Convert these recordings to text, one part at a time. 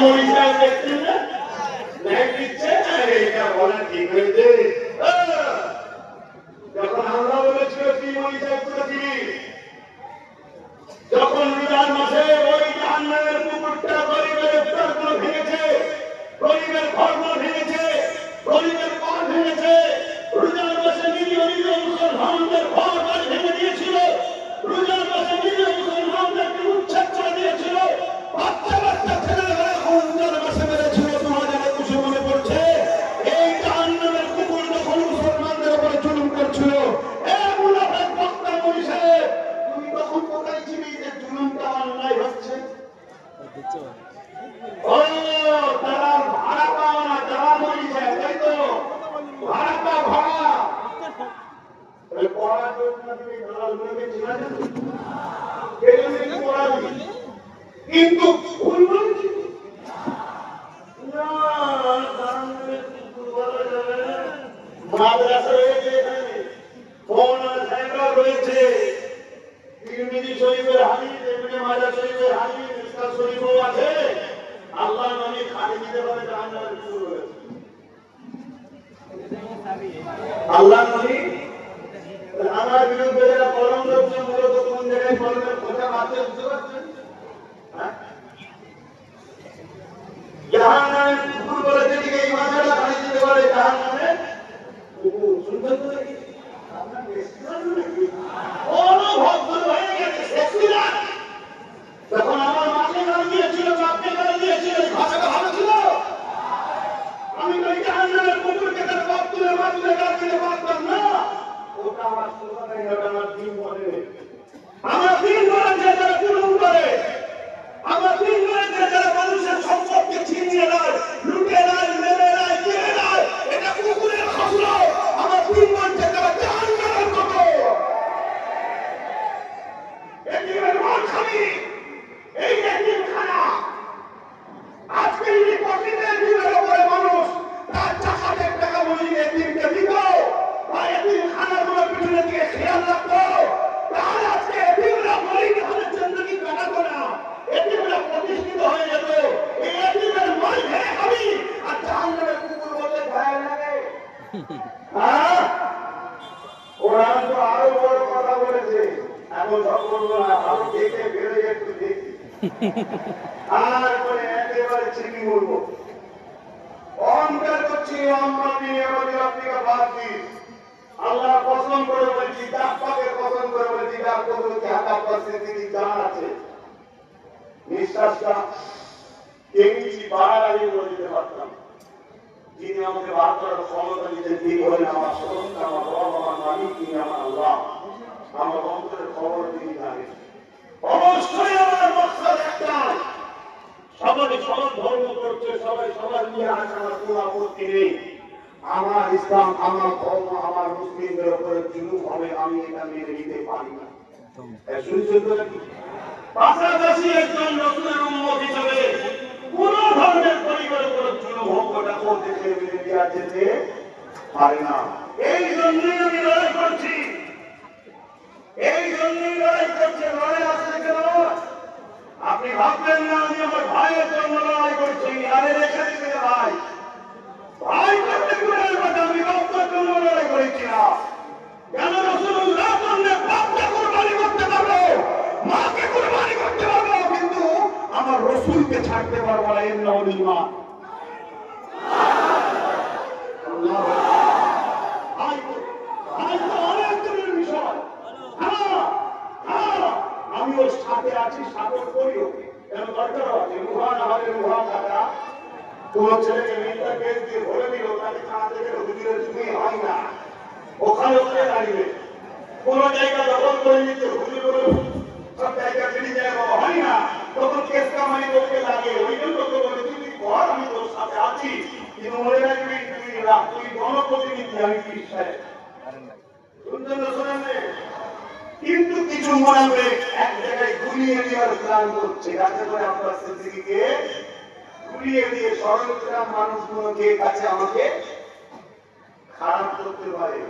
মরিচা দেখছেন না ন্যায় দিচ্ছে এটা বলা ঠিক হয়েছে যখন আল্লাহ বলেছিল তুই মরিচা করেছিলি যখন রোজার মাসে ওই জাহান্নামের কুকুরটা গরিবের ইফতারগুলো ভেঙেছে গরিবের ঘরগুলো ভেঙেছে গরিবের ঘর ভেঙেছে রোজার মাসে নিরীহ মুসলমানদের ঘর বাড়ি ভেঙে দিয়েছিল রোজার মাসে নিরীহ মুসলমানদেরকে উচ্ছেদ করে দিয়েছিল বাচ্চা বাচ্চা ছেলেরা রোজার মাসে মেরেছিল 2021 মনে পড়ছে এই জাহান্নামের কুকুর যখন মুসলমানদের উপরে জুলুম করছিল এ মুনাফিক বক্তা মরিসে তুমি তখন কোথায় ছিলি যে জুলুমটা অন্যায় হচ্ছে ও তারা ভাড়া পাওয়া না যারা মরিছে তাই তো ভাড়া পা ভাড়া পড়ার জন্য তুমি দালালগুলোকে চেনা যাবে এই জন্য কি পড়াবি কিন্তু ভুল বলছি না দালালের কুকুর বলা যাবে না মাদ্রাসা রয়েছে এখানে মৌলানা সাহেবরা রয়েছে তিরমিজি শরীফের হাদিস ইবনে মাজাহ শরীফের হাদিস মিসকাত শরীফও আছে আল্লাহ নবী খালি দিতে পারে জাহান্নামের কুকুর বলেছে আল্লাহ নবী আমার বিরুদ্ধে যারা কলম করছে মূলত কোন জায়গায় কলমের খোঁজা মারতে বুঝতে পারছেন জাহান্নামের কুকুর বলেছে ঠিক এই ভাষাটা খালি দিতে পারে জাহান্নামের কুকুর শুনছেন তো নাকি আপনার অনুভব হয়ে গেছে তখন আমার মাকে গাল দিয়েছিল বাপকে গাল দিয়েছিল ভাষাটা ভালো ছিল আমি তো জাহান্নামের কুকুরকে তার বাপ তুলে মা তুলে গাল দিতে পারতাম না ওটা আমার সুলতান আমার দিন বলে আমার দিন বলেছে যারা জুলুম করে আমার দিন বলেছে যারা মানুষের সম্পদকে ছিনিয়ে নেয় লুটে নেয় মেরে নেয় কেড়ে নেয় এটা কুকুরের খসল আমার দিন বলছে তারা জাহান্নামের কুকুর এটিমের মাল খাবি এই এতিমখানা আজকে এই পকেটের দিনের উপরে মানুষ তার 4,000 টাকা মজুরি এতিমকে দিত বা এতিমখানাগুলোর পিছনে দিয়ে খেয়াল রাখতো তাহলে আজকে এতিমরা মরিনি হলে জিন্দগি কাটাতো না এতিমরা প্রতিষ্ঠিত হয়ে যেত এই এতিমের মাল খেয়ে খাবি আর জাহান্নামের কুকুর বলতে ভয় লাগে কোরআন তো আরো বড় কথা বলেছে এখন সব বলবো না আরো দেখে বেড়ে একটু দেখি আর পরে একেবারে চিনি বলবো অহংকার করছি আপনাকে বাদ দিই আল্লাহ কসম করে বলছি তাকে কসম করে বলছি তার কতটি হাতার পাশে তিনি জান আছে নিঃশ্বাসটা কেমিছি বাড়ার আগে বলে দিতে পারতাম যিনি আমাকে বার করার ক্ষমতা দিতেন তিনি হলেন আমার স্বতন্ত্র আমার রব আমার মালিক তিনি আমার আল্লাহ আমার অন্তরের খবর তিনি জানেন অবশ্যই আমার মকসদ একটাই সবাই সবার ধর্ম করছে সবাই সবার নিয়ে আসে আমার কোনো আপত্তি নেই আমার ইসলাম আমার ধর্ম আমার মুসলিমদের উপরে জুলুম হবে আমি এটা মেনে নিতে পারি না শুনছেন তো নাকি পাশাপাশি একজন রাসূলের উম্মত হিসেবে কোন ধর্মের পরিবারের উপর জুলুম হোক ওটা করতে মেনে দেওয়া যেতে পারে না এই জন্যই আমি লড়াই করছি এই জন্যই লড়াই করছে লড়াই আসলে কেন আপনি ভাববেন না আমি আমার ভাইয়ের জন্য লড়াই করছি আরে রেখে দিতে ভাই ভাই করতে আমি বাপের জন্য লড়াই করেছি না কেন রাসূলুল্লাহ বললেন বাপকে কুরবানি করতে পারবো মাকে কুরবানি করতে পারবো কিন্তু আমার রাসূলকে ছাড়তে পারবো না এর নাম ঈমান আল্লাহ আমি ওর সাথে আছি সাপোর্ট করি ওকে কেন দরকার আছে মুহান আমাদের মুহান দাদা কোন ছেলেকে মেয়েটা কেস দিয়ে ভরে দিল তাকে থানা থেকে হুজুরের জমি হয় না ওখানে ওখানে দাঁড়িয়ে কোন জায়গা দখল করে নিতে হুজুর বলে সব জায়গা চিনি জায়গা হয় না তখন কেস কামাই করতে লাগে ওই জন্য তোকে বলে তুই কর আমি তোর সাথে আছি কিন্তু মনে রাখবি তুই জনপ্রতিনিধি আমি কি সাহেব শুনছেন না শোনেন কিন্তু কিছু মনে এক জায়গায় গুলিয়ে দেওয়ার প্ল্যান করছে যাতে করে আপনার সিদ্দিকীকে গুলিয়ে দিয়ে ষড়যন্ত্রের মানুষগুলোকে কাছে আমাকে খারাপ করতে পারে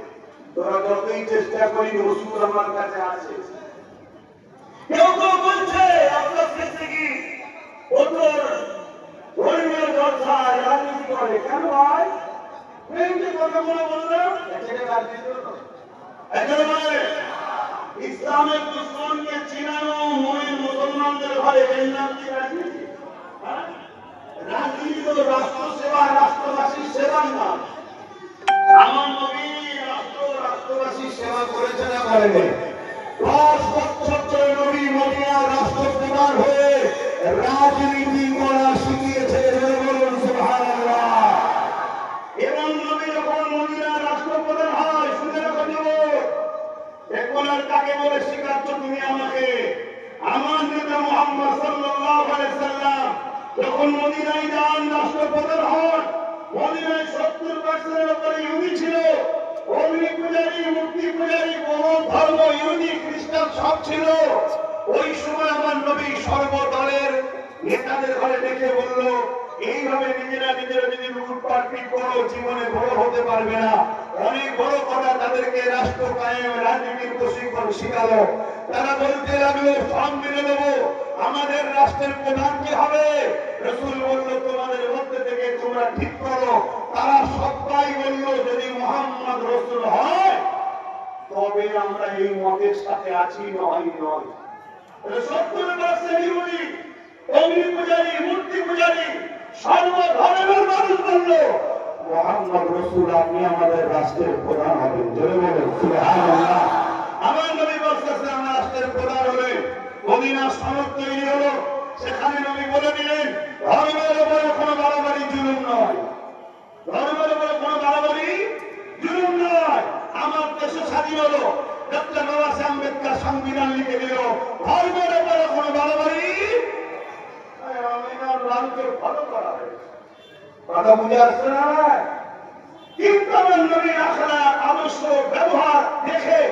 তোরা যতই চেষ্টা করি রসুল আমার কাছে আছে কেউ কেউ বলছে আপনার সিদ্দিকী ও তোর এই যে কথাগুলো বললাম এটাকে কাজ দিতে হবে। একেবারে ইসলামের দুশ্মনকে চিনানো মুমিন মুসলমানদের ঘরে এর নাম কি রাজনীতি? রাজনীতি তো রাষ্ট্র সেবা, রাষ্ট্রবাসীর সেবার নাম। আমার নবী রাষ্ট্রবাসীর সেবা করেছে না করেনি? 10 বছর ধরে নবী মদিনার রাষ্ট্রপ্রধান হয়ে রাজনীতি করা শিখিয়েছে। বলুন সুবহানাল্লাহ। এবং নবী যখন মদিনার রাষ্ট্রপ্রধান হয়, শুনে রাখো যুবক, এখন আর কাকে বলে শিখাচ্ছ তুমি আমাকে? আমার নেতা মুহাম্মদ সাল্লাল্লাহু আলাইহি সাল্লাম যখন মদিনায় যান, রাষ্ট্রপ্রধান হন, মদিনায় 70% উপরে ইহুদি ছিল। অগ্নি পূজারী, মূর্তি পূজারী, বহু ধর্ম, ইহুদি খ্রিস্টান সব ছিল। ওই সময় আমার নবী সর্বদলের নেতাদের ঘরে ডেকে বলল, এইভাবে নিজেরা যদি লুটপাট করো জীবনে বড় হতে পারবে না। অনেক বড় কথা তাদেরকে রাষ্ট্র কায়েম, রাজনীতির প্রশিক্ষণ শিখালো। তারা বলতে লাগলো, সব মেনে দেবো, আমাদের রাষ্ট্রের প্রধান কি হবে? রাসূল বলল, তোমাদের মধ্যে থেকে তোমরা ঠিক করো। তারা সবাই বলল, যদি মুহাম্মদ রাসূল হয় তবে আমরা এই মতের সাথে আছি, নয়। 70% ইহুদি, অগ্নি পূজারী, মূর্তি পূজারী, সর্বধর্মের মানুষ বলল, মুহাম্মদ রাসূল আপনি আমাদের রাষ্ট্রের প্রধান হবেন। জোরে বলেন সুবহানাল্লাহ। আমার নবী বলতেছেন, আমার রাষ্ট্রের প্রধান হলেন। মদিনার সনদ তৈরি হলো। সেখানে নবী বলে দিলেন, ধর্মের উপরে কোনো বাড়াবাড়ি জুলুম নয়। ধর্মের উপরে কোনো বাড়াবাড়ি জুলুম নয়। আমার দেশে স্বাধীন হলো, ডক্টর বাবা সাহেব আম্বেদকর সংবিধান লিখে দিল, ধর্মের উপরে কোনো বাড়াবাড়ি লালকে ফলো করা হয়েছে। কথা বুঝে আসছে না? কিন্তু আমার নবীর আখলাক, আদর্শ, ব্যবহার দেখে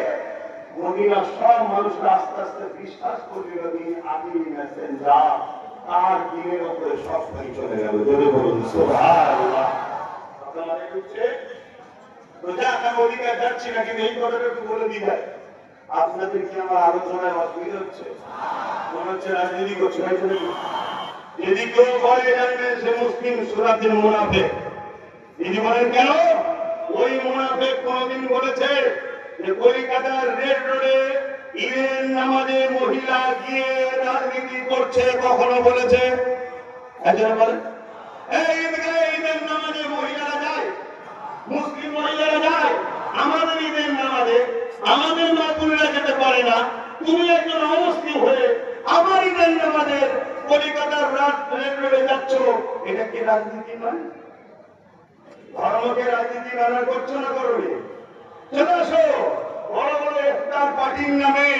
মদিনার সব মানুষরা আস্তে আস্তে বিশ্বাস করবে, নবী আদি মেসেঞ্জার, আর দিনের উপরে সবটাই চলে গেল। জোরে বলুন সুবহানাল্লাহ। আপনারা বুঝছে তো? যা আমি ওদিকে যাচ্ছি না, কিন্তু এই কথাটা একটু বলে দিই ভাই, আপনাদের কি আমার আলোচনায় অসুবিধা হচ্ছে? মনে হচ্ছে রাজনীতি করছে? যদি কেউ বলে জানবেন সে মুসলিম সুরাতের মুনাফিক। তিনি বলেন কেন? ওই মুনাফিক কোনদিন বলেছে যে কলকাতার রেড রোডে ঈদের নামাজে মহিলা গিয়ে রাজনীতি করছে? কখনো বলেছে? একজন বলেন, এই ঈদের নামাজে মহিলারা যায়, মুসলিম মহিলারা যায়, আমাদের ঈদের নামাজে আমাদের নতুনরা যেতে পারে না, তুমি একজন অমুসলিম হয়ে আমার ঈদের নামাজের কলিকাতার রেড রোডে যাচ্ছ, এটা কি রাজনীতি নয়? ধর্মকে রাজনীতি ব্যবহার করছো না? করবে? চলে আসো। বড় বড় ইফতার পার্টির নামে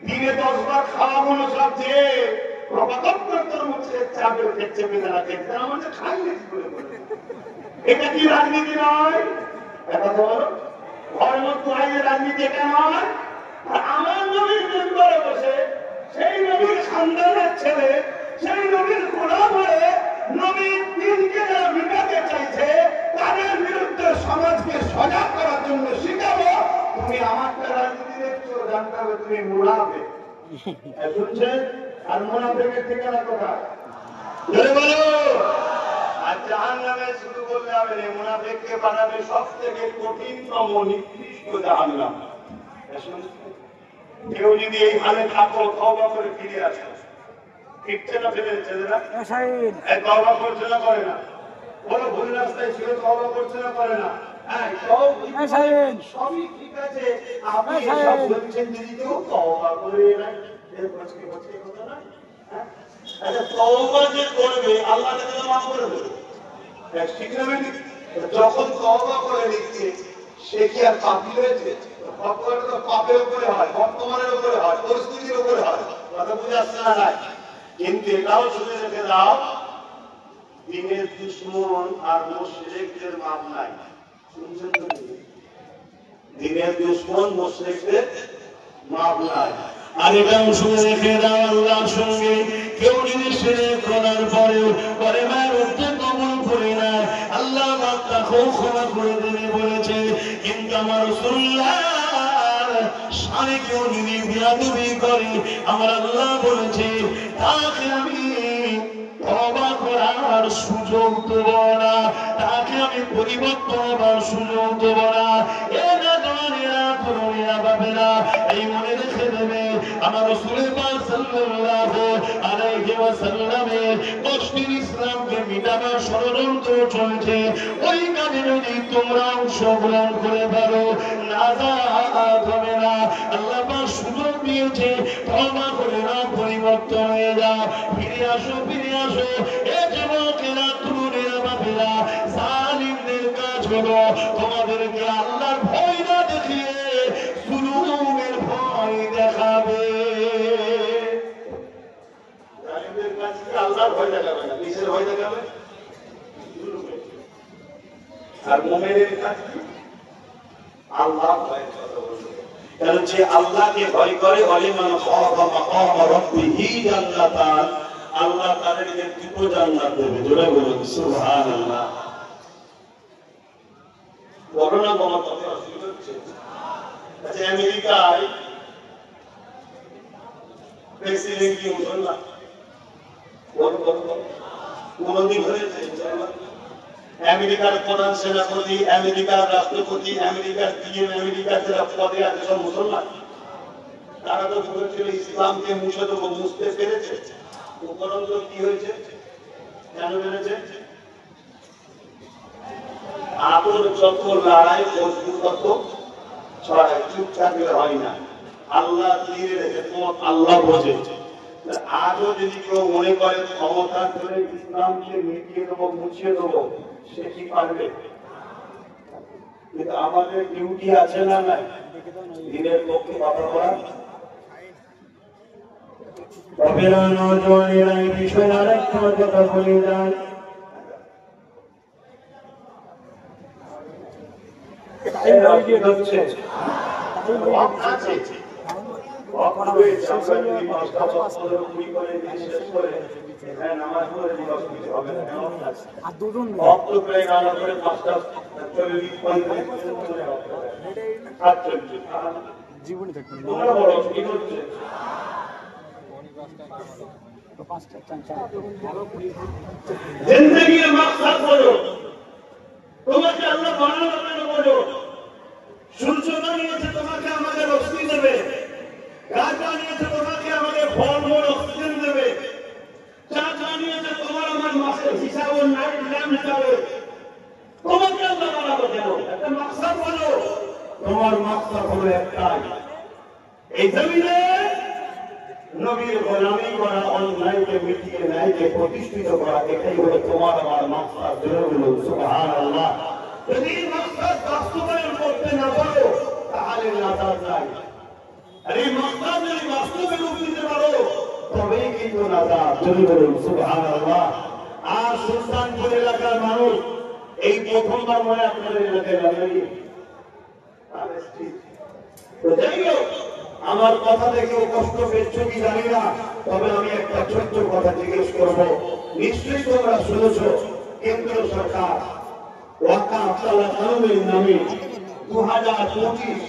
দিনে 10 বার খাওয়া মনে সব চেয়ে এটা কি রাজনীতি নয়? এটা বলো, ধর্ম তোয়াইয়ের রাজনীতি এটা নয়? আমার নবীর মেম্বারে বসে সেই নবীর খানদানের ছেলে, সেই নবীর গোলাম হয়ে নবীর দিনকে যারা মিটাতে চাইছে তাদের বিরুদ্ধে সমাজকে সজাগ করার জন্য শিখাবো। তুমি আমারটা রাজনীতি দেখছো, জানতে হবে তুমি মুনাফিক। শুনছেন? আর মুনাফিকের ঠিকানা কোথায়? জোরে বলো। আর জাহান্নামে শুধু বললে হবে না, মুনাফিককে বানাবে সব থেকে কঠিনতম নিকৃষ্ট জাহান্নাম। কেউ যদি এই হালে থাকো, তওবা করে ফিরে আসো। ফিরছে না? ফিরে ছেলেরা তওবা করছে না? করে না? বলো, ভুল রাস্তায় ছিল, তওবা করছে না? করে না? সবই ঠিক আছে, আপনি সব বলছেন, যদি কেউ তওবা করে না, কথা না। আচ্ছা, তওবা যে করবে আল্লাহ তাকে মাফ করে দেবে, ঠিক না? যখন তওবা করে নিচ্ছে সে কি আর পাপী হয়েছে? পাপের উপরে হয়, বর্তমানের উপরে হয়, পরিস্থিতির উপরে হয়। কথা বুঝে আসছে না? নাই। কিন্তু এটাও শুনে রেখে দাও, দিনের দুশ্মন আর মুশরিকদের মাপ নাই। শুনছেন তো? দিনের দুশ্মন মুশরিকদের মাপ নাই। আর এটাও শুনে রেখে দাও, আল্লাহর সঙ্গে কেউ যদি শিরক করার পরেও পরে মারতে কবুল করে না, আল্লাহ তাকে ক্ষমা করে দেবে বলেছে। কিন্তু আমার রাসূলুল্লাহ সামনে কেউ যদি বিয়াদবি করে, আমার আল্লাহ বলেছে তাকে আমি তওবা করার সুযোগ দেব না, তাকে আমি পরিবর্তন হবার সুযোগ দেব না। এ না জওয়ানেরা, তরুণেরা, বাবেরা, এই মনে রেখে দেবে আমার রাসূল পাক সাল্লাল্লাহু আলাইহি ওয়াসাল্লামের গোষ্ঠীর ইসলামকে মিটাবার ষড়যন্ত্র চলছে। ওই কাজে যদি তোমরা অংশগ্রহণ করে পারো, নাজাত হবে না। আল্লাহ পাক সুযোগ দিয়েছে, তওবা করে নাও, পরিবর্তন হয়ে যাও, ফিরে আসো, ফিরে আসো। এ যুবকেরা, তরুণেরা, বাবেরা, জালিমদের কাজ হলো তোমাদেরকে আল্লাহর ভয় না দেখিয়ে জুলুমের ভয় দেখাবে। জালিমদের কাজ কি আল্লাহর ভয় দেখাবে না, কিসের ভয় দেখাবে? আর মুমিনের কাজ কি? আল্লাহর ভয়ের কথা বলবে। কারণ যে আল্লাহকে ভয় করে, ওয়ালিমান খাফা মাকাম রাব্বিহি জান্নাতান, আল্লাহ তাদেরকে দুটো জান্নাত দেবে। জোরে বলুন সুবহানাল্লাহ। করোনা তোমার কথা অসুবিধা হচ্ছে? আচ্ছা, আমেরিকায় প্রেসিডেন্ট কি মুসলমান? কোনদিন হয়েছে মুসলমান? আমেরিকার প্রধান সেনাপতি, আমেরিকার রাষ্ট্রপতি, আমেরিকার পিএম, আমেরিকার যারা পদে আছে সব মুসলমান। তারা তো বলেছিল ইসলামকে মুছে দেবো, মুছতে পেরেছে? উপরন্ত কি হয়েছে? কেন পেরেছে? আতর যত লড়াই, মজবুত তত ছড়ায়, চুপ থাকলে হয় না। আল্লাহ দিয়ে রেখে তোমার আল্লাহ বোঝে। আজও যদি কেউ মনে করে ক্ষমতা করে ইসলামকে মিটিয়ে দেবো, মুছিয়ে দেবো, সে কি পারবে? কিন্তু আমাদের ডিউটি আছে না নাই? দিনের পক্ষে কথা বলা। বাবেরা, নওজওয়ানেরা, এই বিষয়ে আরেকটা কথা বলে যান। জীবনে থাকবে জিন্দেগির মাকসাদ বলো, তোমাকে আল্লাহ বানানো কেন বলো? সূর্য বানিয়েছে তোমাকে আমাকে রশ্মি দেবে, গাছ বানিয়েছে তোমাকে আমাকে ফলমূল অক্সিজেন দেবে, চাঁদ বানিয়েছে তোমার আমার মাসের হিসাব ও নাইট ল্যাম্প হিসাবে। তোমাকে আল্লাহ বানাবো কেন? একটা মাকসাদ বলো। তোমার মাকসাদ হলো একটাই, এই জমিনে নবীর গোলামি করা, অন্যায়কে মিটিয়ে ন্যায়কে প্রতিষ্ঠিত করা, এটাই হলো তোমার আমার মাকসাদ। সুবহানাল্লাহ। যদি মাকসাদ বাস্তবায়ন করতে না পারো তাহলে নাজাত নাই। আর এই মাকসাদ যদি বাস্তবে রূপ দিতে পারো তবেই কিন্তু নাজাত। যদি বলুন সুবহানাল্লাহ। আর সুলতানপুর এলাকার মানুষ এই প্রথমবার মনে আপনাদের এলাকায় লাগে। তো যাই হোক, আমার কথা দেখেও কষ্ট পেয়েছো কি জানি না, তবে আমি একটা ছোট্ট কথা জিজ্ঞেস করবো। নিশ্চয়ই তোমরা শুনেছ কেন্দ্র সরকার ওয়াকাফ কানুনের নামে 2025